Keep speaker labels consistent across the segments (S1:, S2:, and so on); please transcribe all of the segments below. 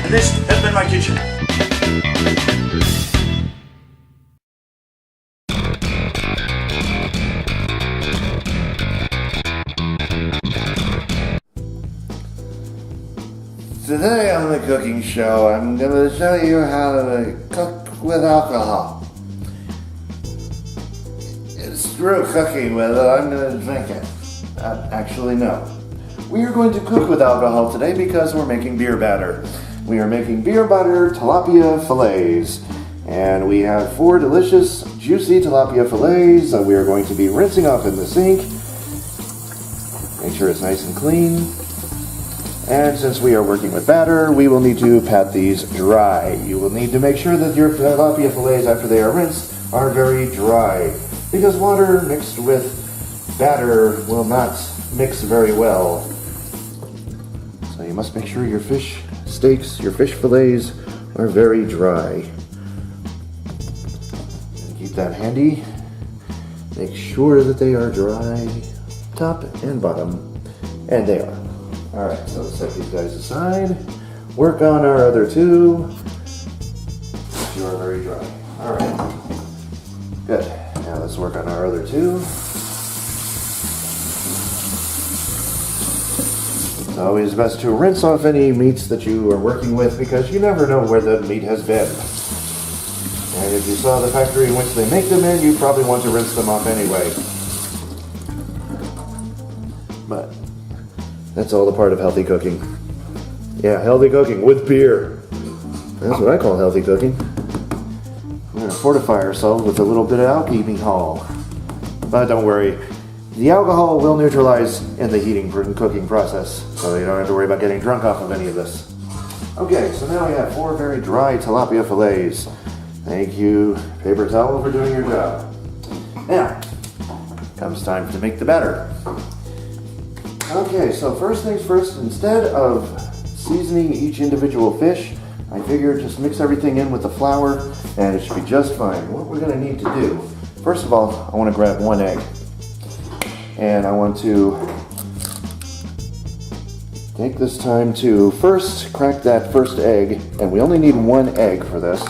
S1: This has been my kitchen.
S2: Today on the cooking show, I'm going to show you how to cook with alcohol. It's through cooking with it, I'm going to drink it. Actually, no. We are going to cook with alcohol today because we're making beer batter. We are making beer batter tilapia fillets. And we have 4 delicious, juicy tilapia fillets that we are going to be rinsing off in the sink. Make sure it's nice and clean. And since we are working with batter, we will need to pat these dry. You will need to make sure that your tilapia fillets, after they are rinsed, are very dry, because water mixed with batter will not mix very well. So you must make sure your fish steaks, your fish fillets are very dry. Keep that handy. Make sure that they are dry, top and bottom, and they are. Alright, so let's set these guys aside. Work on our other 2. You are very dry. Alright. Good. Now let's work on our other 2. It's always best to rinse off any meats that you are working with, because you never know where the meat has been. And if you saw the factory in which they make them in, you probably want to rinse them off anyway. But that's all a part of healthy cooking. Yeah, healthy cooking with beer. That's what I call healthy cooking. We're going to fortify ourselves with a little bit of alcohol. But don't worry, the alcohol will neutralize in the heating and cooking process, so you don't have to worry about getting drunk off of any of this. Okay, so now we have 4 very dry tilapia fillets. Thank you, paper towel, for doing your job. Now, comes time to make the batter. Okay, so first things first, instead of seasoning each individual fish, I figured just mix everything in with the flour and it should be just fine. What we're going to need to do, first of all, I want to grab 1 egg. And I want to take this time to first crack that first egg, and we only need 1 egg for this.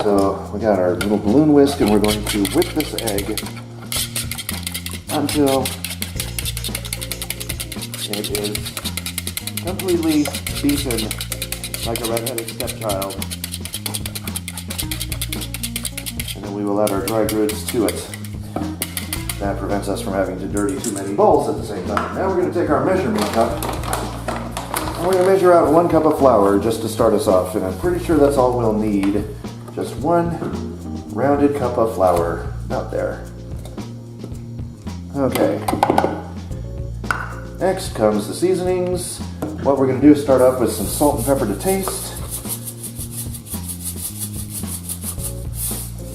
S2: So we got our little balloon whisk, and we're going to whip this egg until it is completely beaten like a red-headed stepchild. And then we will add our dry goods to it. That prevents us from having to dirty too many bowls at the same time. Now we're going to take our measurement cup, and we're going to measure out 1 cup of flour just to start us off. And I'm pretty sure that's all we'll need. Just 1 rounded cup of flour. About there. Okay. Next comes the seasonings. What we're going to do is start off with some salt and pepper to taste.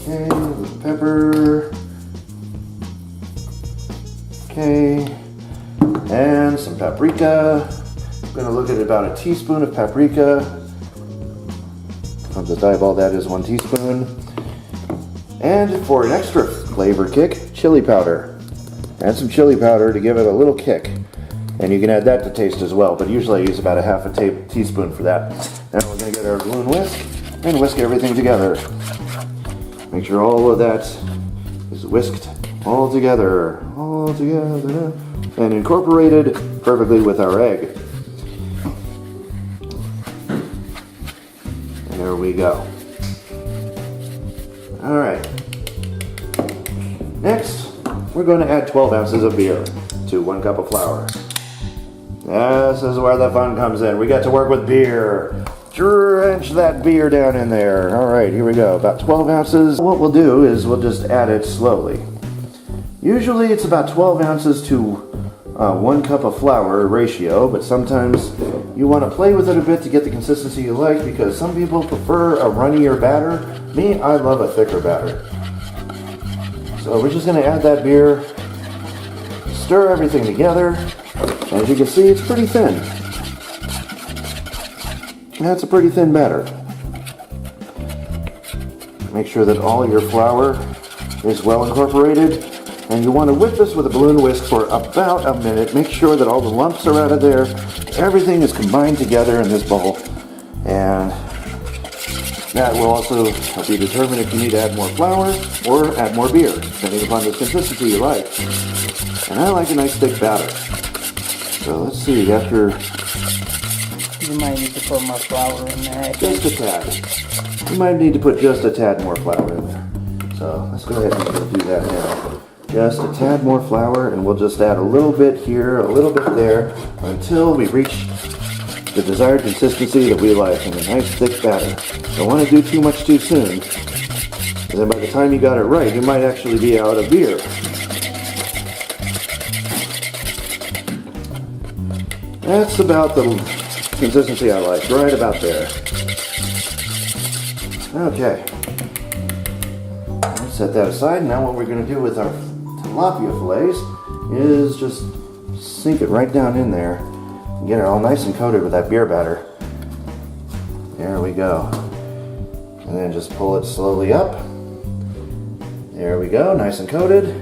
S2: Okay, a little pepper. Okay, and some paprika. I'm going to look at about a teaspoon of paprika. From the eyeball, that is 1 teaspoon. And for an extra flavor kick, chili powder. Add some chili powder to give it a little kick. And you can add that to taste as well, but usually I use about a half a teaspoon for that. Now we're going to get our balloon whisk and whisk everything together. Make sure all of that is whisked all together, and incorporated perfectly with our egg. And there we go. Alright. Next, we're going to add 12 ounces of beer to 1 cup of flour. This is where the fun comes in. We get to work with beer. Drench that beer down in there. Alright, here we go. About 12 ounces. What we'll do is we'll just add it slowly. Usually it's about 12 ounces to 1 cup of flour ratio, but sometimes you want to play with it a bit to get the consistency you like, because some people prefer a runnier batter. Me, I love a thicker batter. So we're just going to add that beer, stir everything together. As you can see, it's pretty thin. That's a pretty thin batter. Make sure that all your flour is well incorporated, and you want to whip this with a balloon whisk for about a minute. Make sure that all the lumps are out of there. Everything is combined together in this bowl, and that will also help you determine if you need to add more flour or add more beer, depending upon the consistency you like. And I like a nice thick batter. So let's see, after...
S3: You might need to put more flour in there.
S2: Just a tad. You might need to put just a tad more flour in there. So let's go ahead and do that now. Just a tad more flour, and we'll just add a little bit here, a little bit there, until we reach the desired consistency that we like in a nice thick batter. Don't want to do too much too soon, and then by the time you got it right, you might actually be out of beer. That's about the consistency I like, right about there. Okay. Let's set that aside. Now what we're going to do with our tilapia fillets is just sink it right down in there and get it all nice and coated with that beer batter. There we go. And then just pull it slowly up. There we go, nice and coated.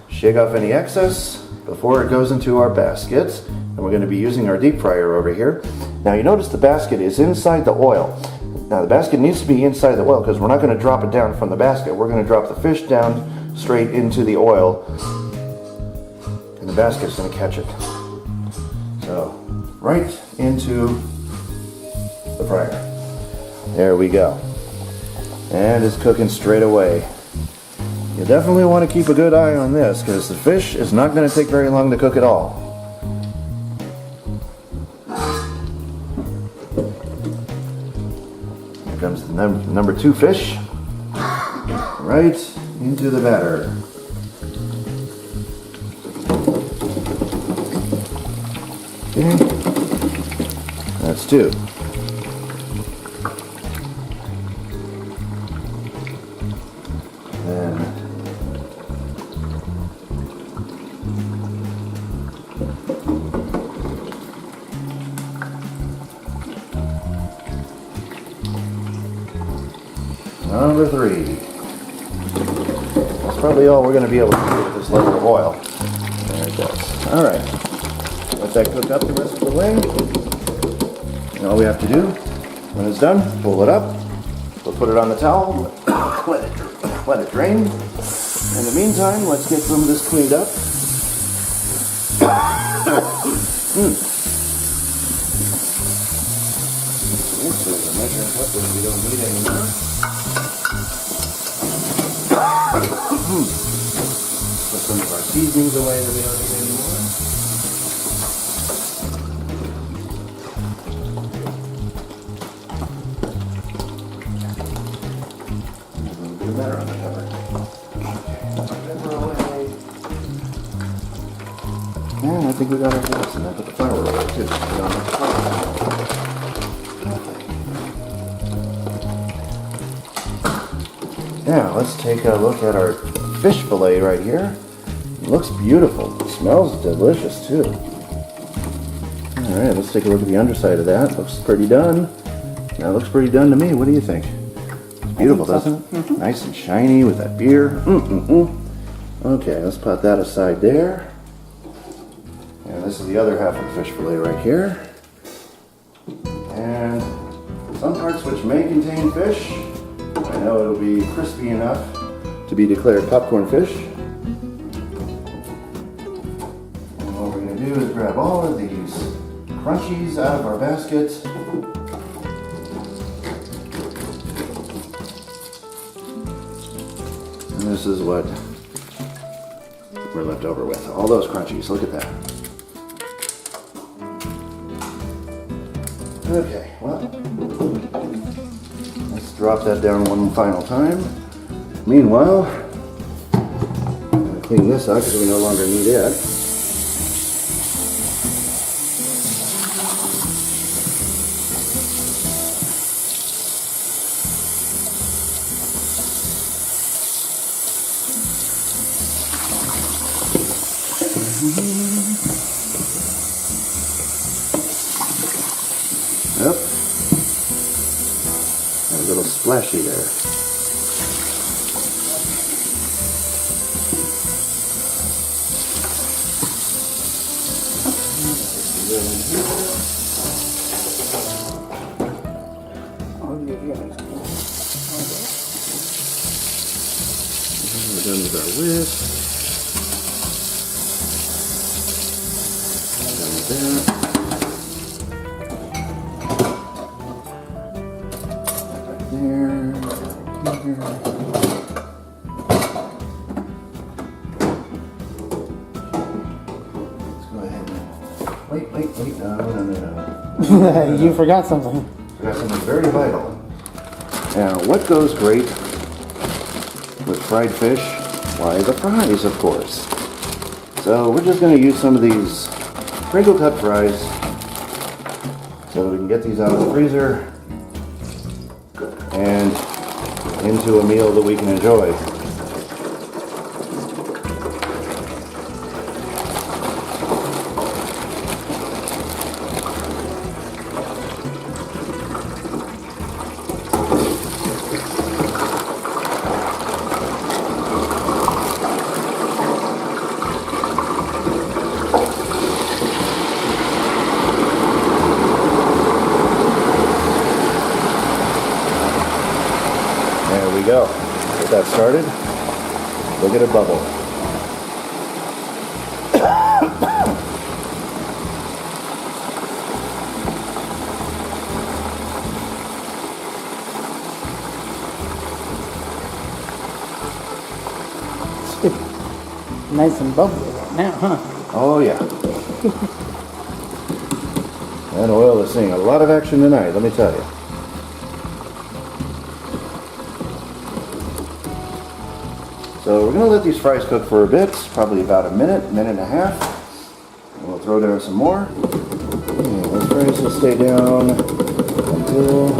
S2: Shake off any excess before it goes into our basket. And we're going to be using our deep fryer over here. Now you notice the basket is inside the oil. Now the basket needs to be inside the oil because we're not going to drop it down from the basket. We're going to drop the fish down straight into the oil, and the basket's going to catch it. So right into the fryer. There we go. And it's cooking straight away. You definitely want to keep a good eye on this because the fish is not going to take very long to cook at all. Here comes the number 2 fish. Right into the batter. Okay. That's 2. Number 3. That's probably all we're going to be able to do with this level of oil. There it goes. Alright. Let that cook up the rest of the way. And all we have to do, when it's done, pull it up. We'll put it on the towel. Let it drain. In the meantime, let's get some of this cleaned up. This is a measuring cup that we don't need anymore. Put some of our seasonings away that we don't need anymore. A little bit of batter on the pepper. Pepper away. And I think we got our glass, and I put the flour away too. We don't have to flour. Now let's take a look at our fish fillet right here. It looks beautiful. It smells delicious too. Alright, let's take a look at the underside of that. Looks pretty done. That looks pretty done to me. What do you think? It's beautiful, doesn't it? Mm-hmm. Nice and shiny with that beer. Okay, let's put that aside there. And this is the other half of the fish fillet right here. And some parts which may contain fish, I know it'll be crispy enough to be declared popcorn fish. And what we're going to do is grab all of these crunchies out of our basket. And this is what we're left over with. All those crunchies, look at that. Okay, well, let's drop that down one final time. Meanwhile, clean this out because we no longer need it. Yep. A little splashy there. We're done with our whisk. Done with that. Wait, no.
S3: You forgot something.
S2: Forgot something very vital. Now, what goes great with fried fish? Why, the fries, of course. So we're just going to use some of these crinkle cut fries so we can get these out of the freezer and into a meal that we can enjoy. There we go. Get that started. Look at it bubble.
S3: Nice and bubbly right now, huh?
S2: Oh yeah. That oil is seeing a lot of action tonight, let me tell you. So we're going to let these fries cook for a bit, probably about a minute and a half. And we'll throw down some more. And those fries will stay down until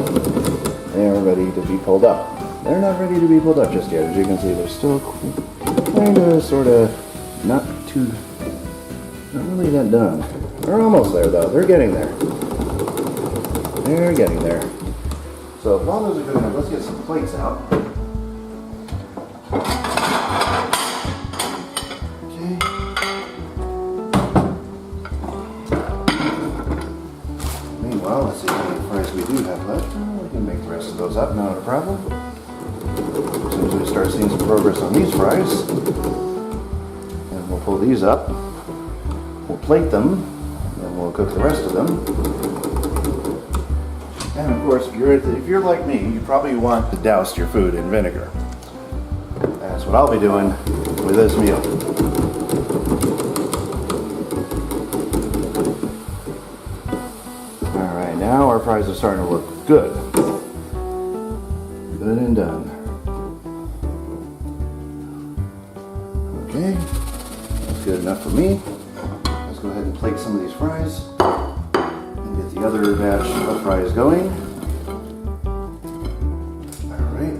S2: they're ready to be pulled up. They're not ready to be pulled up just yet. As you can see, they're still kind of, sort of, not really that done. They're almost there though. They're getting there. They're getting there. So while those are cooking up, let's get some plates out. Okay. Meanwhile, let's see how many fries we do have left. We can make the rest of those up, not a problem. As soon as we start seeing some progress on these fries, and we'll pull these up. We'll plate them, and we'll cook the rest of them. And of course, if you're like me, you probably want to douse your food in vinegar. That's what I'll be doing with this meal. All right, now our fries are starting to look good. Good and done. Okay, that's good enough for me. Let's go ahead and plate some of these fries and get the other batch of fries going. All right.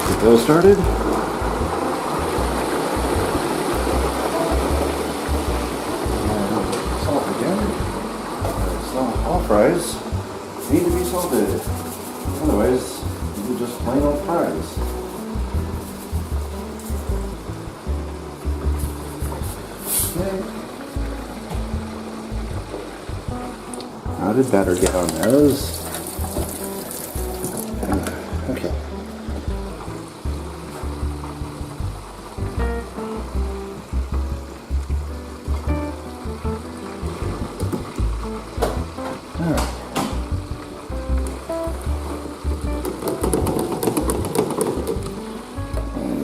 S2: Get those started. Fries need to be salted. Otherwise, these are just plain old fries. Okay. How did batter get on those? Okay.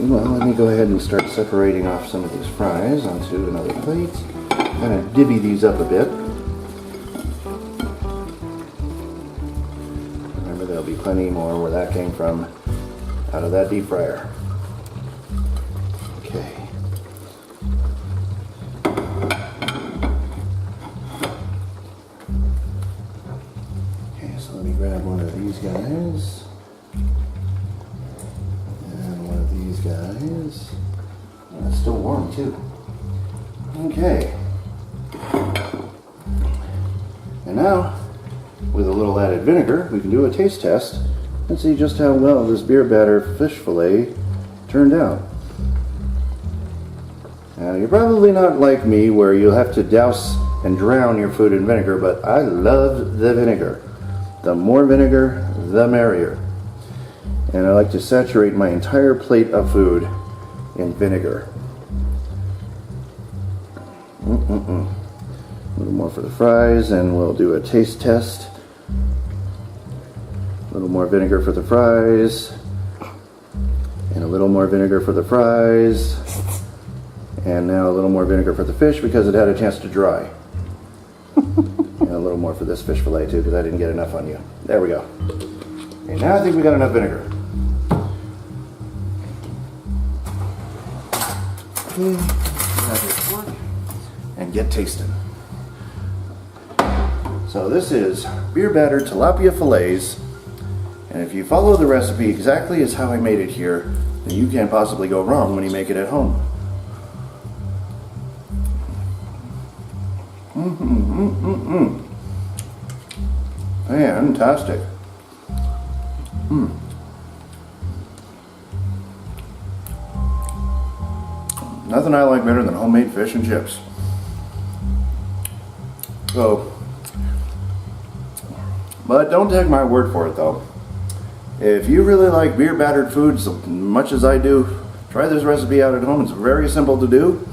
S2: Well, let me go ahead and start separating off some of these fries onto another plate. Kind of divvy these up a bit. Remember, there'll be plenty more where that came from out of that deep fryer. Okay. Okay, so let me grab one of these guys. And one of these guys. Oh, it's still warm too. Okay. And now, with a little added vinegar, we can do a taste test and see just how well this beer batter fish fillet turned out. Now, you're probably not like me where you'll have to douse and drown your food in vinegar, but I love the vinegar. The more vinegar, the merrier. And I like to saturate my entire plate of food in vinegar. A little more for the fries, and we'll do a taste test. A little more vinegar for the fries, and a little more vinegar for the fries, and now a little more vinegar for the fish because it had a chance to dry. And a little more for this fish fillet too because I didn't get enough on you. There we go. Okay, now I think we got enough vinegar. And get tasting. So this is beer battered tilapia fillets, and if you follow the recipe exactly as how I made it here, then you can't possibly go wrong when you make it at home. Fantastic. Nothing I like better than homemade fish and chips. So, but don't take my word for it though. If you really like beer battered foods as much as I do, try this recipe out at home. It's very simple to do.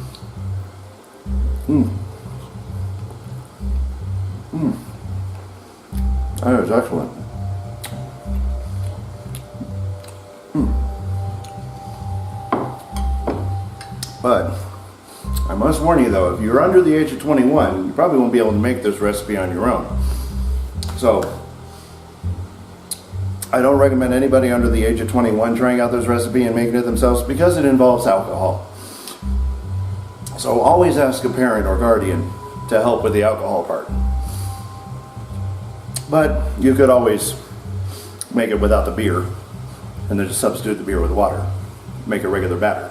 S2: That is excellent. But I must warn you though, if you're under the age of 21, you probably won't be able to make this recipe on your own. So I don't recommend anybody under the age of 21 trying out this recipe and making it themselves because it involves alcohol. So always ask a parent or guardian to help with the alcohol part. But you could always make it without the beer and then just substitute the beer with water. Make a regular batter.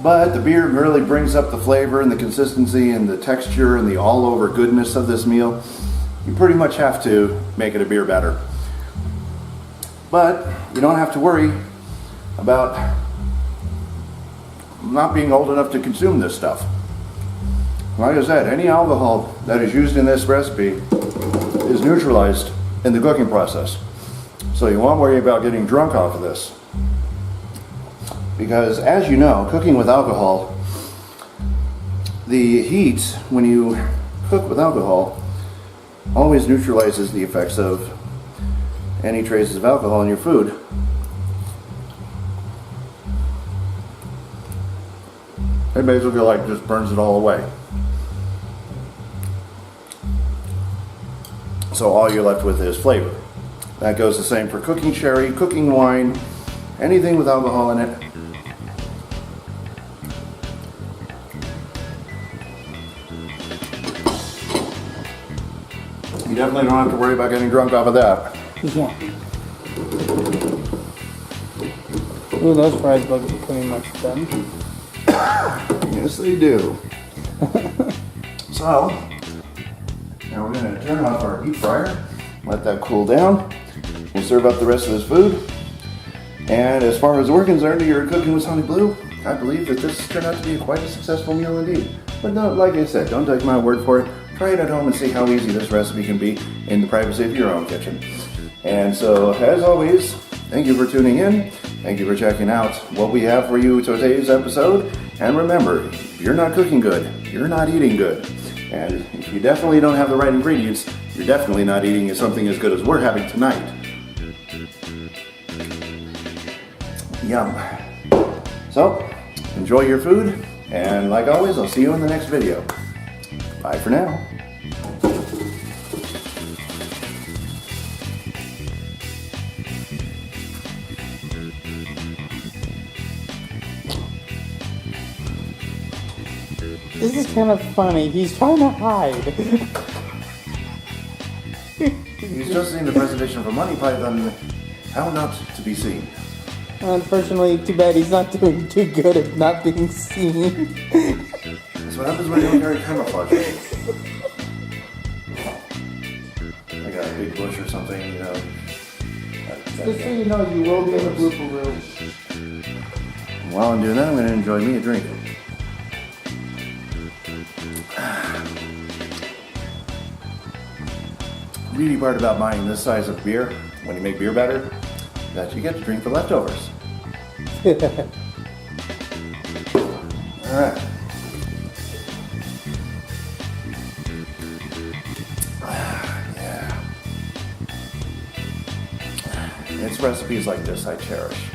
S2: But the beer really brings up the flavor and the consistency and the texture and the all-over goodness of this meal. You pretty much have to make it a beer batter. But you don't have to worry about not being old enough to consume this stuff. Like I said, any alcohol that is used in this recipe is neutralized in the cooking process. So you won't worry about getting drunk off of this. Because as you know, cooking with alcohol, the heat when you cook with alcohol always neutralizes the effects of any traces of alcohol in your food. It basically like just burns it all away. So all you're left with is flavor. That goes the same for cooking sherry, cooking wine, anything with alcohol in it. You definitely don't have to worry about getting drunk off of that.
S3: Yeah. Ooh, those fries look pretty much done.
S2: Yes, they do. So, now we're going to turn off our deep fryer, let that cool down. We'll serve up the rest of this food. And as far as we're concerned, you're cooking with SonicBlu. I believe that this turned out to be quite a successful meal indeed. But no, like I said, don't take my word for it. Try it at home and see how easy this recipe can be in the privacy of your own kitchen. And so, as always, thank you for tuning in. Thank you for checking out what we have for you today's episode. And remember, if you're not cooking good, you're not eating good. And if you definitely don't have the right ingredients, you're definitely not eating something as good as we're having tonight. Yum. So, enjoy your food, and like always, I'll see you in the next video. Bye for now.
S3: This is kind of funny. He's trying to hide.
S2: He's just seeing the presentation of a money python. How not to be seen?
S3: Unfortunately, too bad he's not doing too good at not being seen.
S2: That's what happens when you don't carry camouflage. I got a big bush or something, you know.
S3: Just so you know, you will be in the blooper reel.
S2: While I'm doing that, I'm going to enjoy me a drink. The beauty part about buying this size of beer, when you make beer batter, is that you get to drink the leftovers. Alright. Yeah. It's recipes like this I cherish.